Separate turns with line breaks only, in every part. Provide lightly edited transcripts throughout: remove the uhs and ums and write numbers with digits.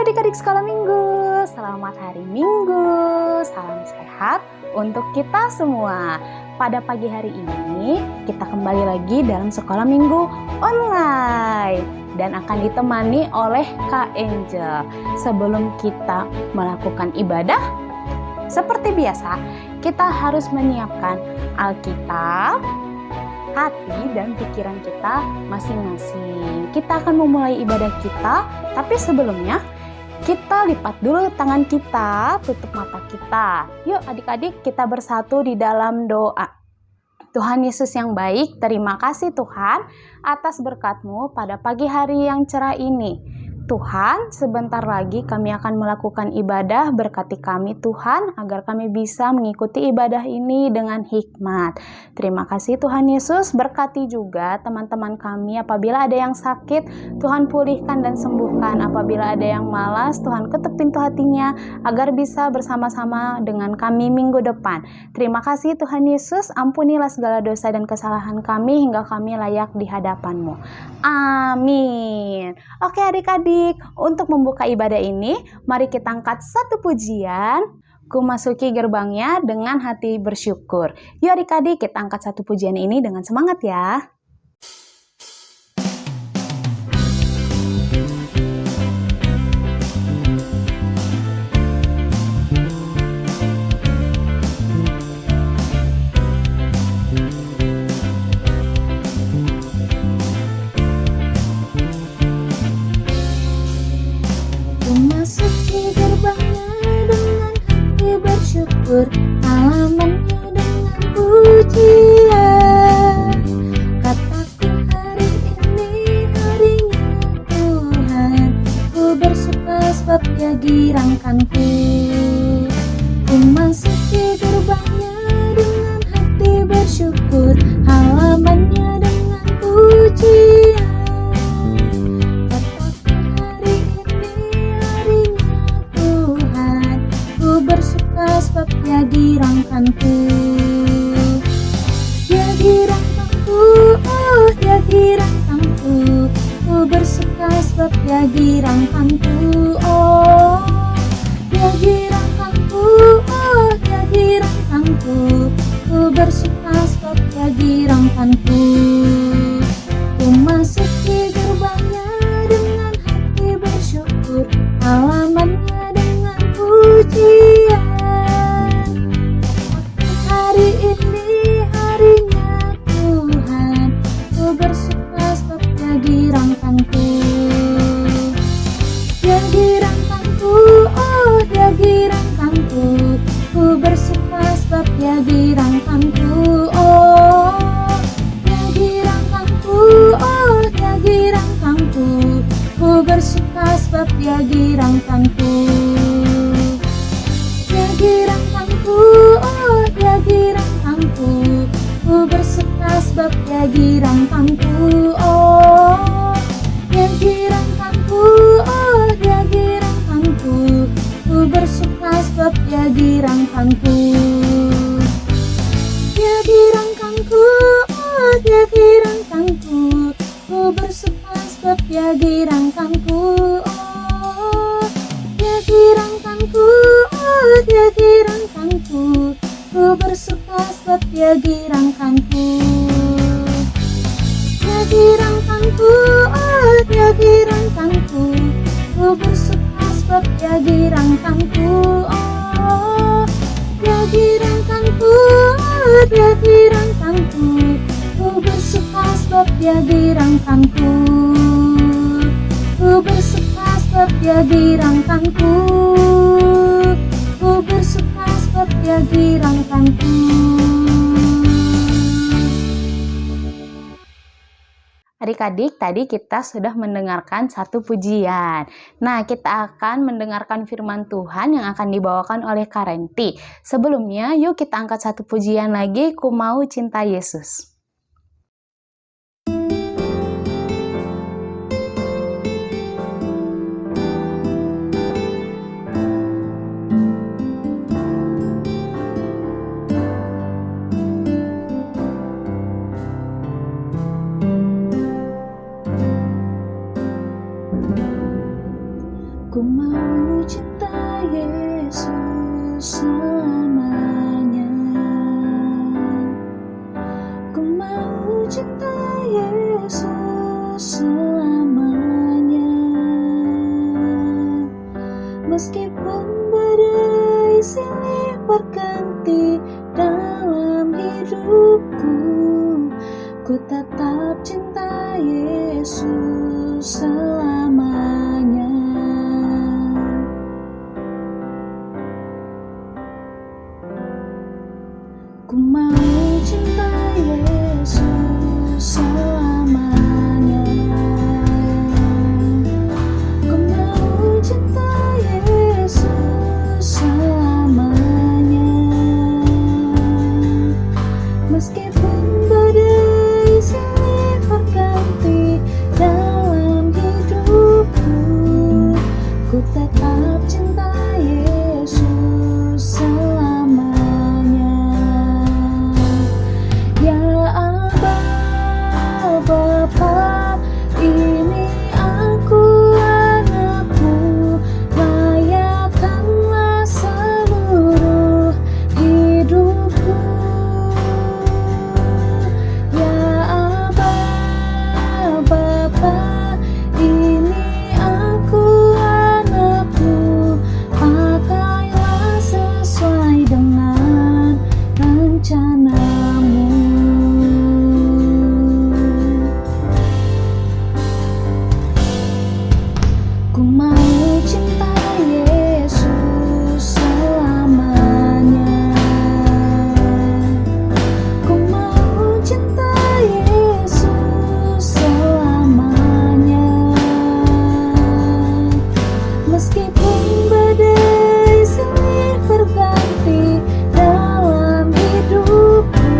Halo adik-adik sekolah minggu, selamat hari Minggu, salam sehat untuk kita semua. Pada pagi hari ini kita kembali lagi dalam sekolah minggu online dan akan ditemani oleh Kak Angel. Sebelum kita melakukan ibadah, seperti biasa kita harus menyiapkan Alkitab, hati dan pikiran kita masing-masing. Kita akan memulai ibadah kita, tapi sebelumnya kita lipat dulu tangan kita, tutup mata kita. Yuk adik-adik, kita bersatu di dalam doa. Tuhan Yesus yang baik, terima kasih Tuhan atas berkat-Mu pada pagi hari yang cerah ini. Tuhan, sebentar lagi kami akan melakukan ibadah, berkati kami Tuhan, agar kami bisa mengikuti ibadah ini dengan hikmat. Terima kasih Tuhan Yesus, berkati juga teman-teman kami apabila ada yang sakit, Tuhan pulihkan dan sembuhkan. Apabila ada yang malas, Tuhan ketuk pintu hatinya, agar bisa bersama-sama dengan kami minggu depan. Terima kasih Tuhan Yesus, ampunilah segala dosa dan kesalahan kami, hingga kami layak di hadapan-Mu. Amin. Oke adik-adik, untuk membuka ibadah ini, mari kita angkat satu pujian. Ku masuki gerbangnya dengan hati bersyukur. Yuk adik-adik, kita angkat satu pujian ini dengan semangat ya.
Memasuki gerbangnya dengan hati bersyukur, halamannya dengan pujian. Kataku hari ini harinya Tuhan, ku bersuka sebab Dia girangkanku. Memasuki gerbangnya dengan hati bersyukur, halamannya dengan pujian. Sebab Dia girangkanku, Dia girangkanku, oh Dia girangkanku. Ku bersuka sebab Dia girangkanku, oh Dia girangkanku, oh Dia girangkanku. Ku bersuka sebab Dia girangkanku. Ku masuki gerbangnya dengan hati bersyukur, halamannya dengan pujian. Hari ini harinya Tuhan, ku bersuka sebab Dia girangkanku. Dia girangkanku, oh Dia girangkanku. Ku bersuka sebab Dia girangkanku, oh Dia girangkanku, oh Dia girangkanku. Ku bersuka sebab Dia girangkanku. Dia girangkanku, oh Dia girangkanku. Ku bersuka sebab Dia girangkanku, oh Dia girangkanku, oh Dia girangkanku. Ku bersuka sebab Dia girangkanku. Dia girangkanku, oh Dia girangkanku. Ku bersuka sebab Dia girangkanku, oh Dia girangkanku, oh Dia girangkanku. Ku bersuka sebab Dia girangkanku. Dia girangkanku, oh Dia girangkanku. Ku bersuka sebab Dia girangkanku, oh Dia girangkanku, oh Dia girangkanku. Ku bersuka sebab Dia girangkanku. Ku bersuka sebab Dia girangkanku. Ku bersuka sebab Dia girangkanku.
Adik-adik, tadi kita sudah mendengarkan satu pujian. Nah, kita akan mendengarkan firman Tuhan yang akan dibawakan oleh Kak Renti. Sebelumnya, yuk kita angkat satu pujian lagi, Ku Mau Cinta Yesus.
Ku mau selamanya. Ku mau cinta Yesus selamanya. Meskipun badai silih berganti dalam hidupku, ku tetap cinta Yesus selamanya. Ku mau cinta Yesus selamanya. Ku mau cinta Yesus selamanya. Meskipun badai silih berganti dalam hidupku, ku tetap cinta Yesus selamanya. Ya Aba, Bapa, ini aku anakmu, layakkanlah seluruh hidupku. Ya Aba, Bapa, ini aku anakmu, pakailah sesuai dengan rencanamu. Ku mau cinta Yesus selamanya. Ku mau cinta Yesus selamanya. Meskipun badai silih berganti dalam hidupku,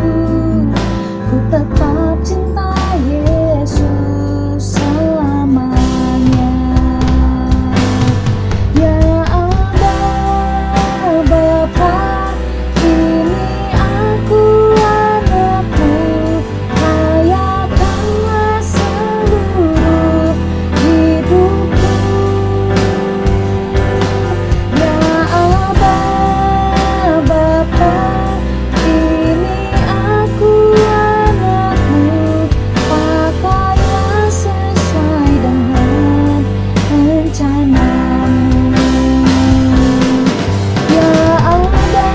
ku tetap cinta Yesus selamanya. Ya Aba, Bapa, ini aku anakmu, layakkanlah seluruh hidupku. Ya Aba, Bapa, ini aku anakmu, pakailah sesuai dengan rencanamu. Ya Aba,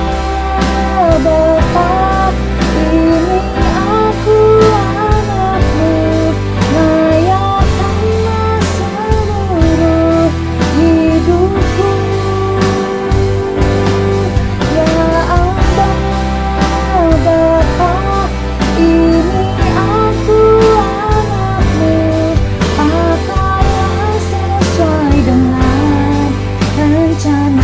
Bapa, ini aku anakmu, layakkanlah seluruh hidupku. Ya Aba, Bapa, ini aku anakmu, pakailah sesuai dengan rencanamu.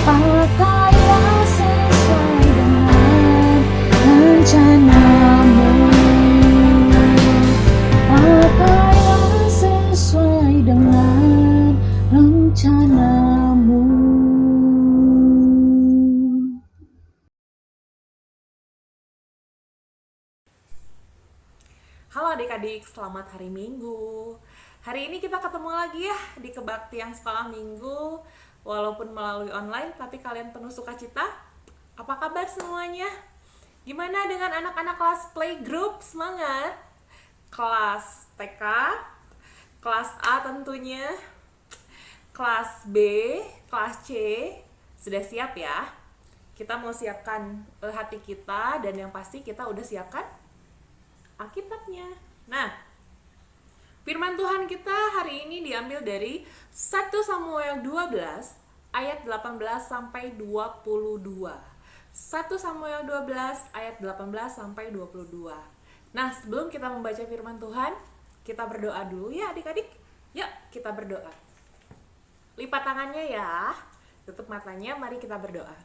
Pakailah sesuai dengan rencanamu. Pakailah sesuai dengan rencanamu.
Halo adik-adik, selamat hari Minggu. Hari ini kita ketemu lagi ya di Kebaktian Sekolah Minggu. Walaupun melalui online, tapi kalian penuh sukacita. Apa kabar semuanya? Gimana dengan anak-anak kelas playgroup? Semangat! Kelas TK, kelas A tentunya, kelas B, kelas C, sudah siap ya? Kita mau siapkan hati kita, dan yang pasti kita udah siapkan Alkitabnya. Nah, firman Tuhan kita hari ini diambil dari 1 Samuel 12 ayat 18 sampai 22. 1 Samuel 12 ayat 18 sampai 22. Nah, sebelum kita membaca firman Tuhan, kita berdoa dulu ya adik-adik. Yuk, kita berdoa. Lipat tangannya ya. Tutup matanya, mari kita berdoa.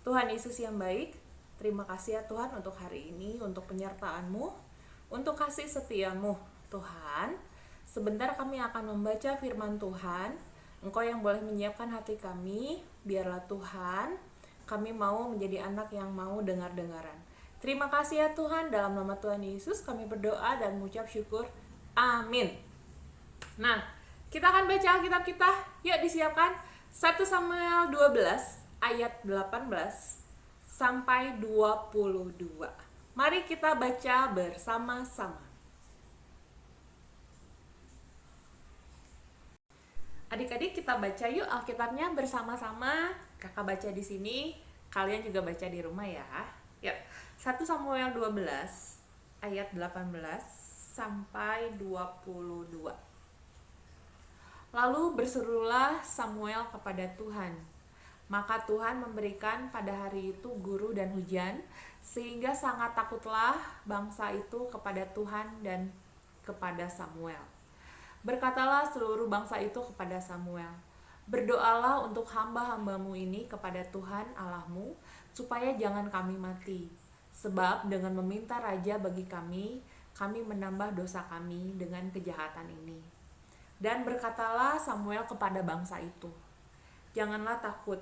Tuhan Yesus yang baik, terima kasih ya Tuhan untuk hari ini, untuk penyertaan-Mu, untuk kasih setia-Mu. Tuhan, sebentar kami akan membaca firman Tuhan. Engkau yang boleh menyiapkan hati kami, biarlah Tuhan, kami mau menjadi anak yang mau dengar-dengaran. Terima kasih ya Tuhan, dalam nama Tuhan Yesus kami berdoa dan mengucap syukur. Amin. Nah, Kita akan baca Alkitab kita. Yuk disiapkan. 1 Samuel 12 ayat 18 sampai 22. Mari kita baca bersama-sama. Adik-adik, kita baca yuk Alkitabnya bersama-sama. Kakak baca di sini, kalian juga baca di rumah ya. Yuk. 1 Samuel 12 ayat 18 sampai 22. Lalu berserulah Samuel kepada Tuhan. Maka Tuhan memberikan pada hari itu guru dan hujan, sehingga sangat takutlah bangsa itu kepada Tuhan dan kepada Samuel. Berkatalah seluruh bangsa itu kepada Samuel, berdoalah untuk hamba-hambamu ini kepada Tuhan Allahmu, supaya jangan kami mati. Sebab dengan meminta raja bagi kami menambah dosa kami dengan kejahatan ini. Dan berkatalah Samuel kepada bangsa itu, janganlah takut,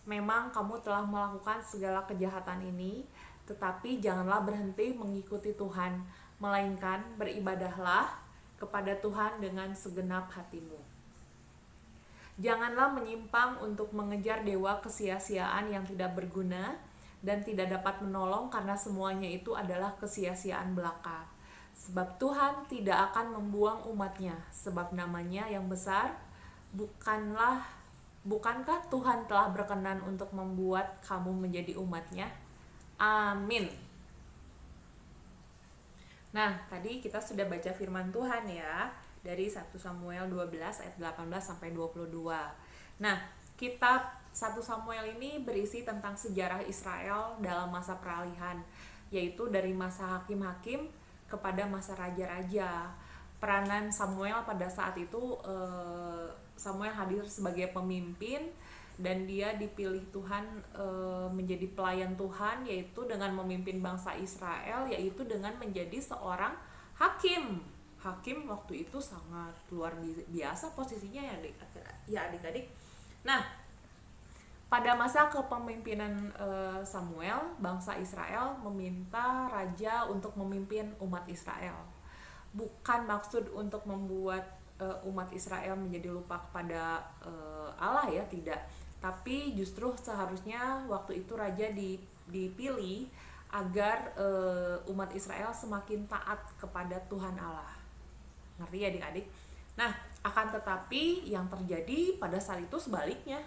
memang kamu telah melakukan segala kejahatan ini, tetapi janganlah berhenti mengikuti Tuhan, melainkan beribadahlah kepada Tuhan dengan segenap hatimu. Janganlah menyimpang untuk mengejar dewa kesia-siaan yang tidak berguna dan tidak dapat menolong, karena semuanya itu adalah kesia-siaan belaka. Sebab Tuhan tidak akan membuang umatnya, sebab namanya yang besar. Bukankah Tuhan telah berkenan untuk membuat kamu menjadi umatnya? Amin. Nah, tadi kita sudah baca firman Tuhan ya, dari 1 Samuel 12 ayat 18 sampai 22. Nah, kitab 1 Samuel ini berisi tentang sejarah Israel dalam masa peralihan, yaitu dari masa hakim-hakim kepada masa raja-raja. Peranan Samuel pada saat itu, Samuel hadir sebagai pemimpin dan dia dipilih Tuhan menjadi pelayan Tuhan, yaitu dengan memimpin bangsa Israel, yaitu dengan menjadi seorang hakim. Hakim waktu itu sangat luar biasa posisinya ya adik-adik. Nah, pada masa kepemimpinan Samuel, bangsa Israel meminta raja untuk memimpin umat Israel. Bukan maksud untuk membuat umat Israel menjadi lupa kepada Allah ya, tidak. Tapi justru seharusnya waktu itu raja dipilih agar umat Israel semakin taat kepada Tuhan Allah. Ngerti ya adik-adik? Nah, akan tetapi yang terjadi pada saat itu sebaliknya.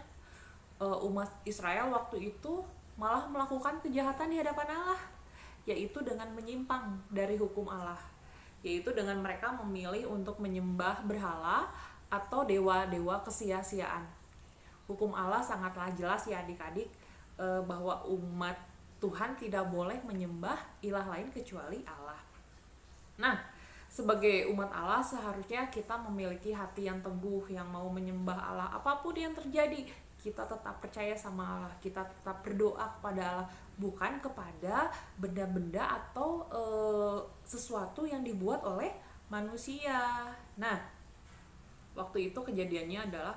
Umat Israel waktu itu malah melakukan kejahatan di hadapan Allah, yaitu dengan menyimpang dari hukum Allah, yaitu dengan mereka memilih untuk menyembah berhala atau dewa-dewa kesia-siaan. Hukum Allah sangatlah jelas ya adik-adik, bahwa umat Tuhan tidak boleh menyembah ilah lain kecuali Allah. Nah, sebagai umat Allah seharusnya kita memiliki hati yang teguh, yang mau menyembah Allah apapun yang terjadi. Kita tetap percaya sama Allah, kita tetap berdoa kepada Allah, bukan kepada benda-benda atau sesuatu yang dibuat oleh manusia. Nah, waktu itu kejadiannya adalah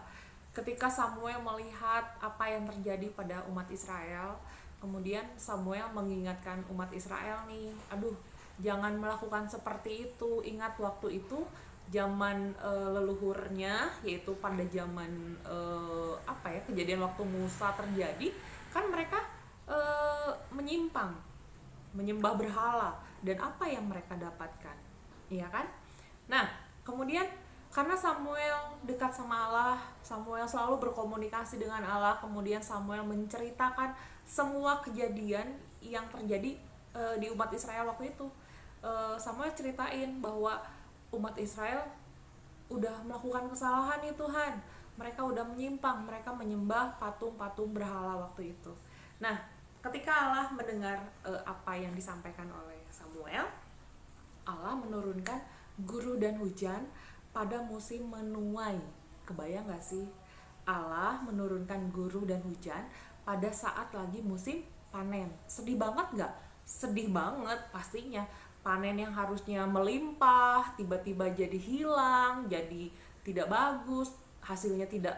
ketika Samuel melihat apa yang terjadi pada umat Israel, kemudian Samuel mengingatkan umat Israel nih, aduh, jangan melakukan seperti itu. Ingat waktu itu zaman leluhurnya, yaitu pada zaman kejadian waktu Musa terjadi, kan mereka menyimpang, menyembah berhala, dan apa yang mereka dapatkan, iya kan? Nah, kemudian karena Samuel dekat sama Allah, Samuel selalu berkomunikasi dengan Allah, kemudian Samuel menceritakan semua kejadian yang terjadi di umat Israel waktu itu. Samuel ceritain bahwa umat Israel udah melakukan kesalahan nih Tuhan, mereka udah menyimpang, mereka menyembah patung-patung berhala waktu itu. Nah, ketika Allah mendengar apa yang disampaikan oleh Samuel, Allah menurunkan guru dan hujan pada musim menuai. Kebayang gak sih? Allah menurunkan guru dan hujan pada saat lagi musim panen. Sedih banget gak? Sedih banget pastinya. Panen yang harusnya melimpah tiba-tiba jadi hilang, jadi tidak bagus, hasilnya tidak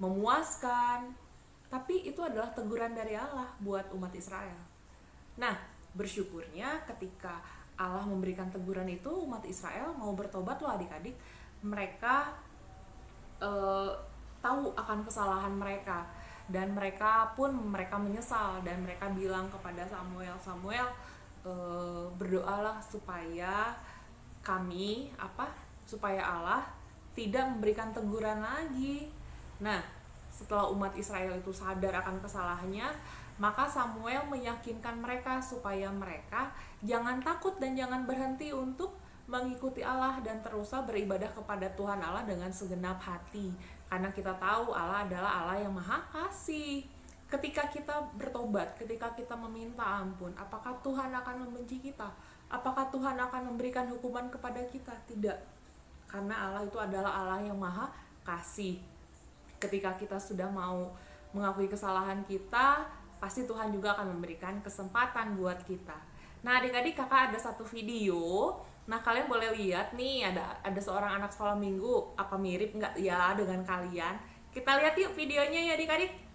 memuaskan. Tapi itu adalah teguran dari Allah buat umat Israel. Nah, bersyukurnya ketika Allah memberikan teguran itu, umat Israel mau bertobat loh adik-adik. mereka tahu akan kesalahan mereka, dan mereka menyesal, dan mereka bilang kepada Samuel, berdoalah supaya supaya Allah tidak memberikan teguran lagi. Nah, setelah umat Israel itu sadar akan kesalahannya, maka Samuel meyakinkan mereka supaya mereka jangan takut dan jangan berhenti untuk mengikuti Allah dan teruslah beribadah kepada Tuhan Allah dengan segenap hati. Karena kita tahu Allah adalah Allah yang Maha Kasih. Ketika kita bertobat, ketika kita meminta ampun, apakah Tuhan akan membenci kita? Apakah Tuhan akan memberikan hukuman kepada kita? Tidak. Karena Allah itu adalah Allah yang Maha Kasih. Ketika kita sudah mau mengakui kesalahan kita, pasti Tuhan juga akan memberikan kesempatan buat kita. Nah, adik-adik, kakak ada satu video. Nah, kalian boleh lihat nih, ada seorang anak sekolah minggu. Apa mirip nggak ya dengan kalian? Kita lihat yuk videonya ya adik-adik.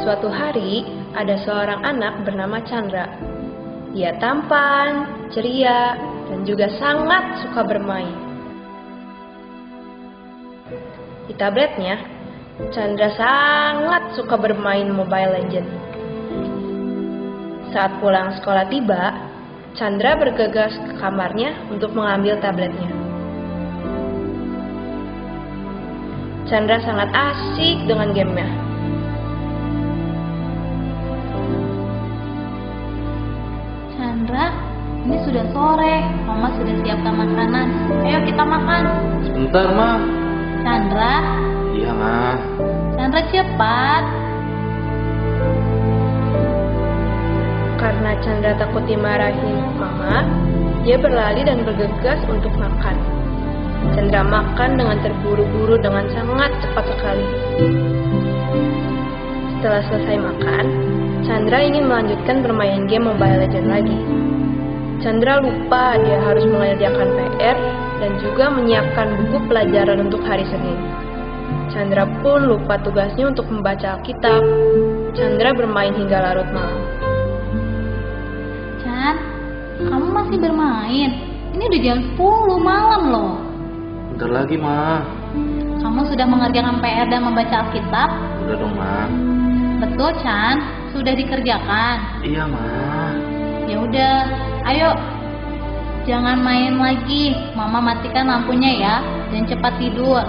Suatu hari, ada seorang anak bernama Chandra. Dia tampan, ceria, dan juga sangat suka bermain. Di tabletnya, Chandra sangat suka bermain Mobile Legends. Saat pulang sekolah tiba, Chandra bergegas ke kamarnya untuk mengambil tabletnya. Chandra sangat asik dengan gamenya.
Chandra, ini sudah sore. Mama sudah siapkan makanan. Ayo kita makan.
Sebentar, Ma.
Chandra,
Iya, Ma.
Chandra cepat.
Karena Chandra takut dimarahin Mama, dia berlari dan bergegas untuk makan. Chandra makan dengan terburu-buru dengan sangat cepat sekali. Setelah selesai makan, Chandra ingin melanjutkan bermain game Mobile Legends lagi. Chandra lupa dia harus mengerjakan PR dan juga menyiapkan buku pelajaran untuk hari Senin. Chandra pun lupa tugasnya untuk membaca Alkitab. Chandra bermain hingga larut malam.
Chan, kamu masih bermain? Ini udah jam 10 malam loh.
Bentar lagi, Ma.
Kamu sudah mengerjakan PR dan membaca Alkitab?
Udah dong, Ma.
Betul, Chan. Sudah dikerjakan.
Iya, Ma.
Ya udah, ayo. Jangan main lagi. Mama matikan lampunya ya, dan cepat tidur.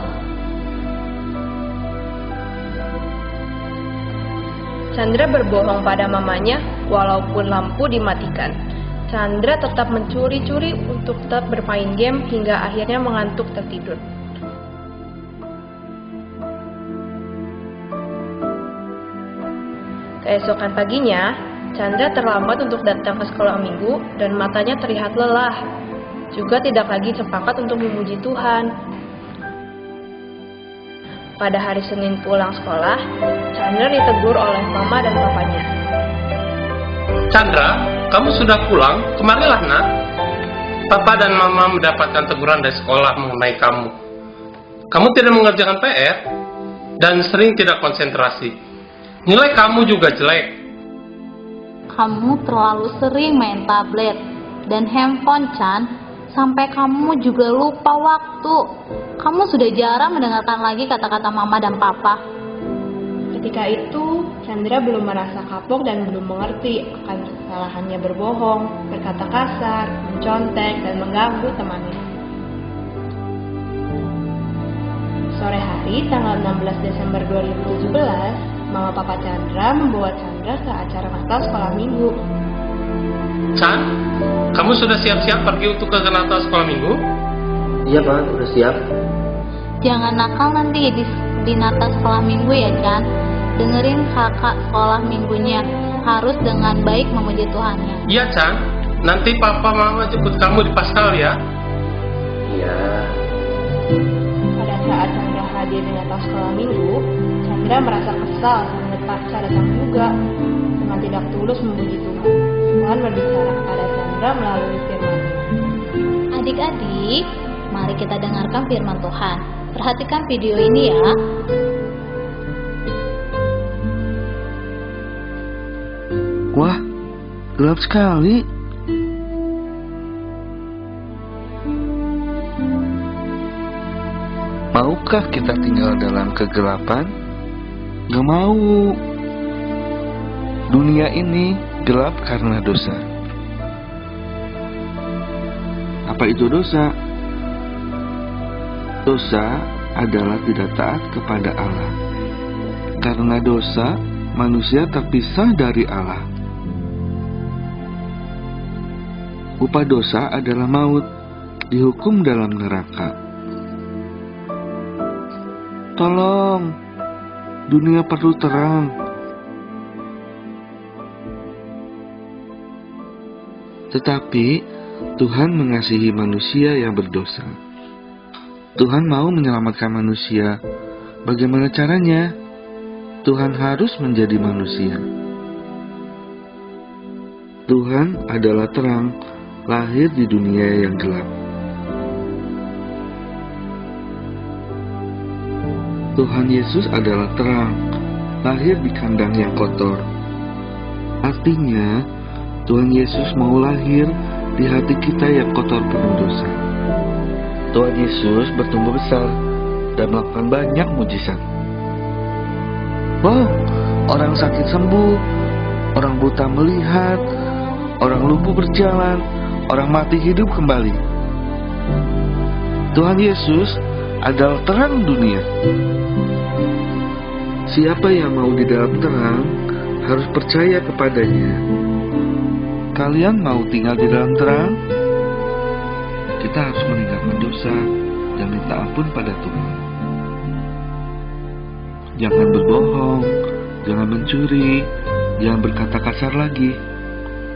Chandra berbohong pada mamanya walaupun lampu dimatikan. Chandra tetap mencuri-curi untuk tetap bermain game hingga akhirnya mengantuk tertidur. Keesokan paginya, Chandra terlambat untuk datang ke sekolah minggu dan matanya terlihat lelah. Juga tidak lagi sepakat untuk memuji Tuhan. Pada hari Senin pulang sekolah, Chandra ditegur oleh mama dan papanya.
Chandra, kamu sudah pulang? Kemarilah, nak. Papa dan mama mendapatkan teguran dari sekolah mengenai kamu. Kamu tidak mengerjakan PR dan sering tidak konsentrasi. Nilai kamu juga jelek.
Kamu terlalu sering main tablet dan handphone, Chan. Sampai kamu juga lupa waktu. Kamu sudah jarang mendengarkan lagi kata-kata mama dan papa.
Ketika itu, Chandra belum merasa kapok dan belum mengerti akan kesalahannya berbohong, berkata kasar, mencontek, dan mengganggu temannya. Sore hari, tanggal 16 Desember 2017, Mama Papa Chandra membawa Chandra ke acara Natal sekolah minggu.
Chan, kamu sudah siap-siap pergi untuk ke Natal sekolah minggu?
Iya, Ma. Udah siap.
Jangan nakal nanti di Natal sekolah minggu ya, Chan. Dengerin kakak sekolah minggunya. Harus dengan baik memuji Tuhannya.
Iya, Chan. Nanti papa mama jemput kamu di Paskal ya.
Iya.
Pada saat Chandra hadir di Natal sekolah minggu, Chandra merasa kesal dan terpaksa datang juga dengan tidak tulus memuji Tuhan. Tuhan berbicara kepada Chandra melalui firman-Nya.
Adik-adik, mari kita dengarkan firman Tuhan. Perhatikan video ini ya.
Wah, gelap sekali. Maukah kita tinggal dalam kegelapan? Gak mau. Dunia ini gelap karena dosa. Apa itu dosa? Dosa adalah tidak taat kepada Allah. Karena dosa, manusia terpisah dari Allah. Upah dosa adalah maut, dihukum dalam neraka. Tolong, dunia perlu terang. Tetapi Tuhan mengasihi manusia yang berdosa. Tuhan mau menyelamatkan manusia. Bagaimana caranya? Tuhan harus menjadi manusia. Tuhan adalah terang, lahir di dunia yang gelap. Tuhan Yesus adalah terang, lahir di kandang yang kotor. Artinya, Tuhan Yesus mau lahir di hati kita yang kotor penuh dosa. Tuhan Yesus bertumbuh besar dan melakukan banyak mujizat. Wow, orang sakit sembuh, orang buta melihat, orang lumpuh berjalan, orang mati hidup kembali. Tuhan Yesus adalah terang dunia. Siapa yang mau di dalam terang harus percaya kepadanya. Kalian mau tinggal di dalam terang? Kita harus meninggalkan dosa dan minta ampun pada Tuhan. Jangan berbohong, jangan mencuri, jangan berkata kasar lagi.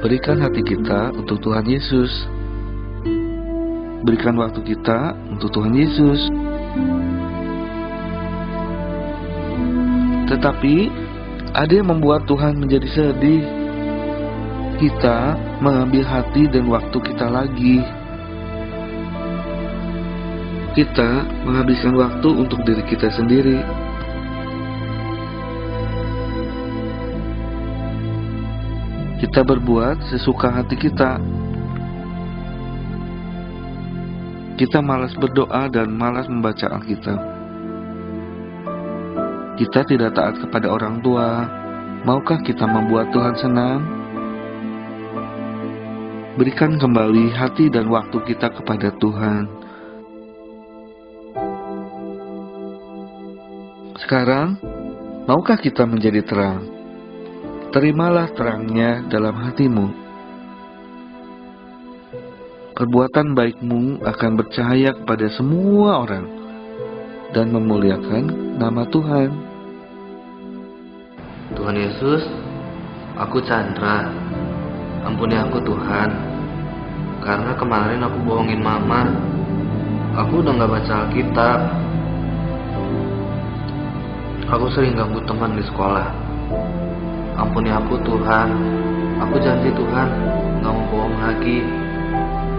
Berikan hati kita untuk Tuhan Yesus. Berikan waktu kita untuk Tuhan Yesus. Tetapi ada yang membuat Tuhan menjadi sedih. Kita mengambil hati dan waktu kita lagi. Kita menghabiskan waktu untuk diri kita sendiri. Kita berbuat sesuka hati kita. Kita malas berdoa dan malas membaca Alkitab. Kita tidak taat kepada orang tua. Maukah kita membuat Tuhan senang? Berikan kembali hati dan waktu kita kepada Tuhan. Sekarang, maukah kita menjadi terang? Terimalah terangnya dalam hatimu. Perbuatan baikmu akan bercahaya kepada semua orang dan memuliakan nama Tuhan.
Tuhan Yesus, aku Chandra. Ampuni aku Tuhan. Karena kemarin aku bohongin mama. Aku udah gak baca Alkitab. Aku sering ganggu teman di sekolah. Ampuni aku Tuhan. Aku janji Tuhan gak mau bohong lagi,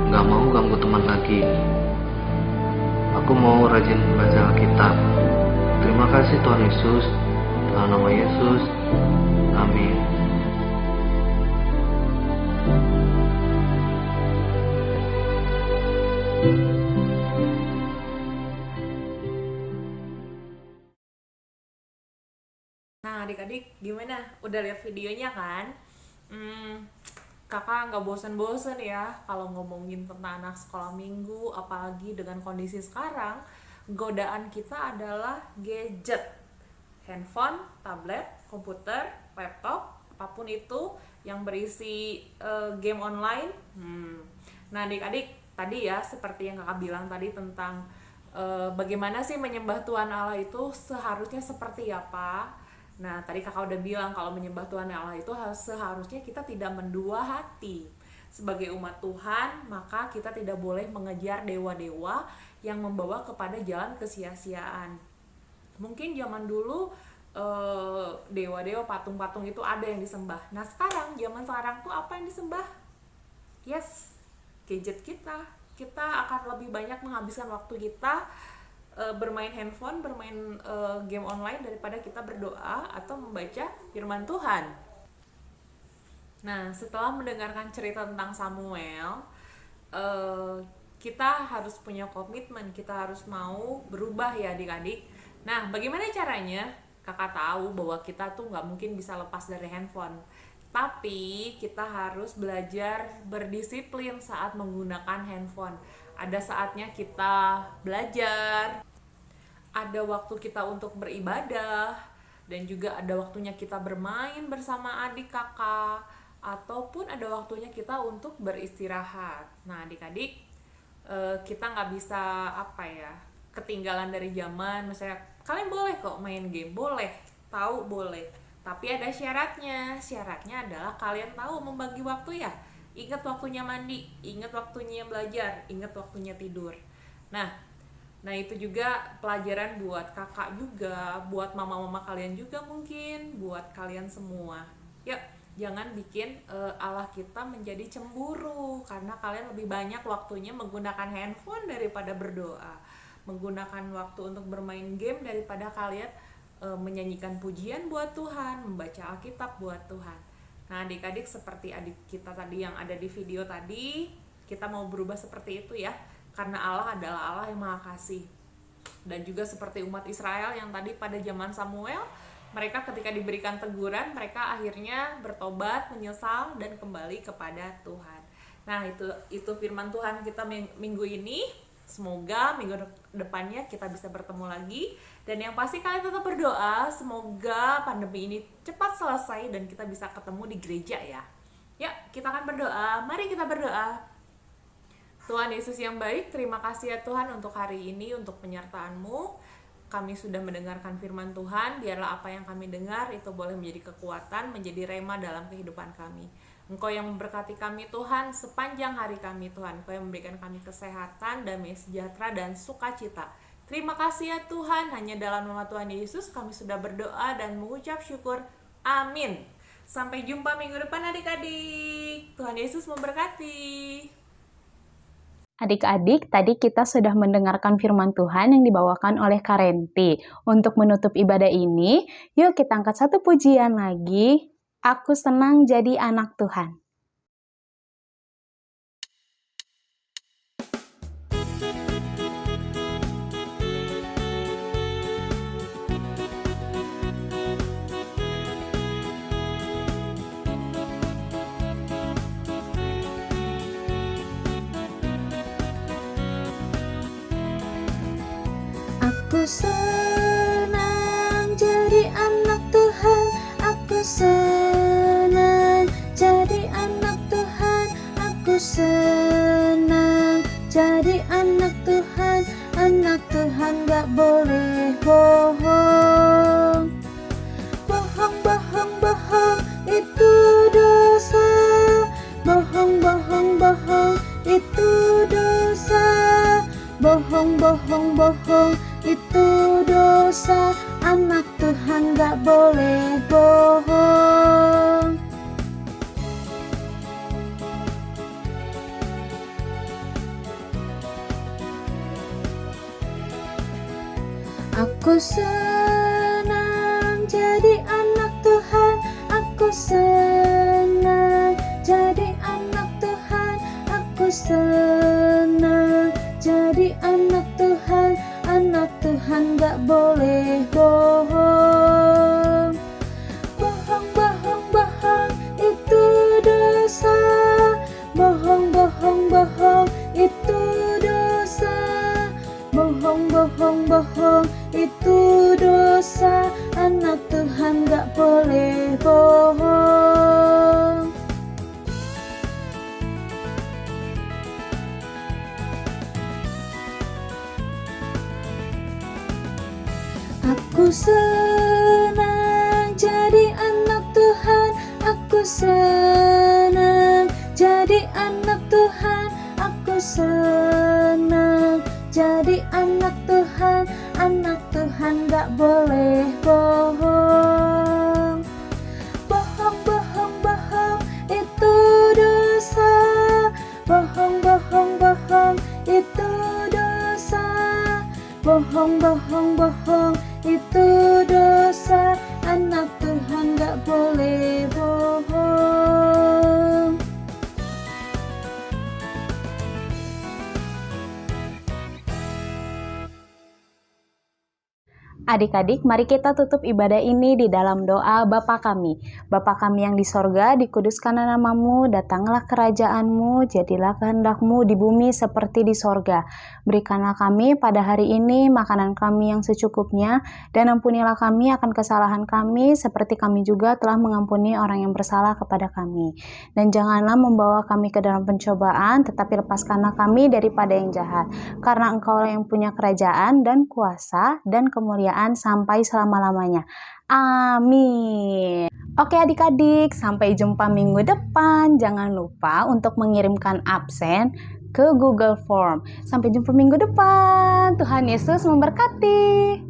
gak mau ganggu teman lagi. Aku mau rajin baca Alkitab. Terima kasih Tuhan Yesus. Dalam nama Yesus, amin.
Nah, adik-adik gimana? Udah lihat videonya kan? Kakak nggak bosen-bosen ya kalau ngomongin tentang anak sekolah minggu, apalagi dengan kondisi sekarang, godaan kita adalah gadget, handphone, tablet, komputer, laptop, apapun itu yang berisi game online. Nah, adik-adik tadi ya seperti yang kakak bilang tadi tentang bagaimana sih menyembah Tuhan Allah itu seharusnya seperti apa. Nah, tadi kakak udah bilang kalau menyembah Tuhan Allah itu seharusnya kita tidak mendua hati. Sebagai umat Tuhan, maka kita tidak boleh mengejar dewa-dewa yang membawa kepada jalan kesia-siaan. Mungkin zaman dulu dewa-dewa, patung-patung itu ada yang disembah. Nah, zaman sekarang tuh apa yang disembah? Yes, gadget kita. Kita akan lebih banyak menghabiskan waktu kita bermain handphone, bermain game online daripada kita berdoa atau membaca firman Tuhan. Nah, setelah mendengarkan cerita tentang Samuel, kita harus punya komitmen, kita harus mau berubah ya adik-adik. Nah, bagaimana caranya? Kakak tahu bahwa kita tuh nggak mungkin bisa lepas dari handphone. Tapi kita harus belajar berdisiplin saat menggunakan handphone. Ada saatnya kita belajar, ada waktu kita untuk beribadah, dan juga ada waktunya kita bermain bersama adik kakak, ataupun ada waktunya kita untuk beristirahat. Nah adik-adik, kita nggak bisa ketinggalan dari zaman. Misalnya kalian boleh kok main game, boleh, tahu boleh, tapi ada syaratnya. Syaratnya adalah kalian tahu membagi waktu ya. Ingat waktunya mandi, ingat waktunya belajar, ingat waktunya tidur. Nah itu juga pelajaran buat kakak juga, buat mama-mama kalian juga mungkin, buat kalian semua. Yuk, jangan bikin Allah kita menjadi cemburu karena kalian lebih banyak waktunya menggunakan handphone daripada berdoa, menggunakan waktu untuk bermain game daripada kalian menyanyikan pujian buat Tuhan, membaca Alkitab buat Tuhan. Nah adik-adik, seperti adik kita tadi yang ada di video tadi, kita mau berubah seperti itu ya, karena Allah adalah Allah yang Maha Kasih. Dan juga seperti umat Israel yang tadi pada zaman Samuel, mereka ketika diberikan teguran, mereka akhirnya bertobat, menyesal, dan kembali kepada Tuhan. Nah itu firman Tuhan kita minggu ini. Semoga minggu depannya kita bisa bertemu lagi. Dan yang pasti kalian tetap berdoa, semoga pandemi ini cepat selesai dan kita bisa ketemu di gereja ya. Yuk, kita akan berdoa. Mari kita berdoa. Tuhan Yesus yang baik, terima kasih ya Tuhan untuk hari ini, untuk penyertaan-Mu. Kami sudah mendengarkan firman Tuhan, biarlah apa yang kami dengar itu boleh menjadi kekuatan, menjadi rema dalam kehidupan kami. Engkau yang memberkati kami Tuhan sepanjang hari kami Tuhan. Engkau yang memberikan kami kesehatan, damai sejahtera, dan sukacita. Terima kasih ya Tuhan, hanya dalam nama Tuhan Yesus kami sudah berdoa dan mengucap syukur. Amin. Sampai jumpa minggu depan adik-adik. Tuhan Yesus memberkati.
Adik-adik, tadi kita sudah mendengarkan firman Tuhan yang dibawakan oleh Karenti. Untuk menutup ibadah ini, yuk kita angkat satu pujian lagi. Aku senang jadi anak Tuhan.
Aku senang jadi anak Tuhan. Aku senang jadi anak Tuhan. Aku senang jadi anak Tuhan. Anak Tuhan gak boleh bohong. Bohong, bohong, bohong, itu dosa. Bohong, bohong, bohong, itu dosa. Bohong, bohong, bohong, itu dosa. Anak Tuhan gak boleh bohong. Aku senang jadi anak Tuhan. Aku senang jadi anak Tuhan. Aku senang jadi anak Tuhan. Anak Tuhan gak boleh bohong. Bohong, bohong, bohong, itu dosa. Bohong, bohong, bohong, itu dosa. Bohong, bohong, bohong, itu dosa. Anak Tuhan gak boleh bohong. Aku senang jadi anak Tuhan. Aku senang jadi anak Tuhan. Aku senang jadi anak Tuhan. Anak Tuhan gak boleh bohong. Bohong, bohong, bohong, itu dosa. Bohong, bohong, bohong, itu dosa. Bohong, bohong, bohong, itu dosa. Anak Tuhan gak boleh bohong.
Adik-adik, mari kita tutup ibadah ini di dalam doa Bapa kami. Bapa kami yang di sorga, dikuduskanlah namamu, datanglah kerajaanmu, jadilah kehendakmu di bumi seperti di sorga. Berikanlah kami pada hari ini makanan kami yang secukupnya, dan ampunilah kami akan kesalahan kami, seperti kami juga telah mengampuni orang yang bersalah kepada kami. Dan janganlah membawa kami ke dalam pencobaan, tetapi lepaskanlah kami daripada yang jahat. Karena Engkaulah yang punya kerajaan dan kuasa dan kemuliaan sampai selama-lamanya. Amin. Oke adik-adik, sampai jumpa minggu depan. Jangan lupa untuk mengirimkan absen ke Google Form. Sampai jumpa minggu depan. Tuhan Yesus memberkati.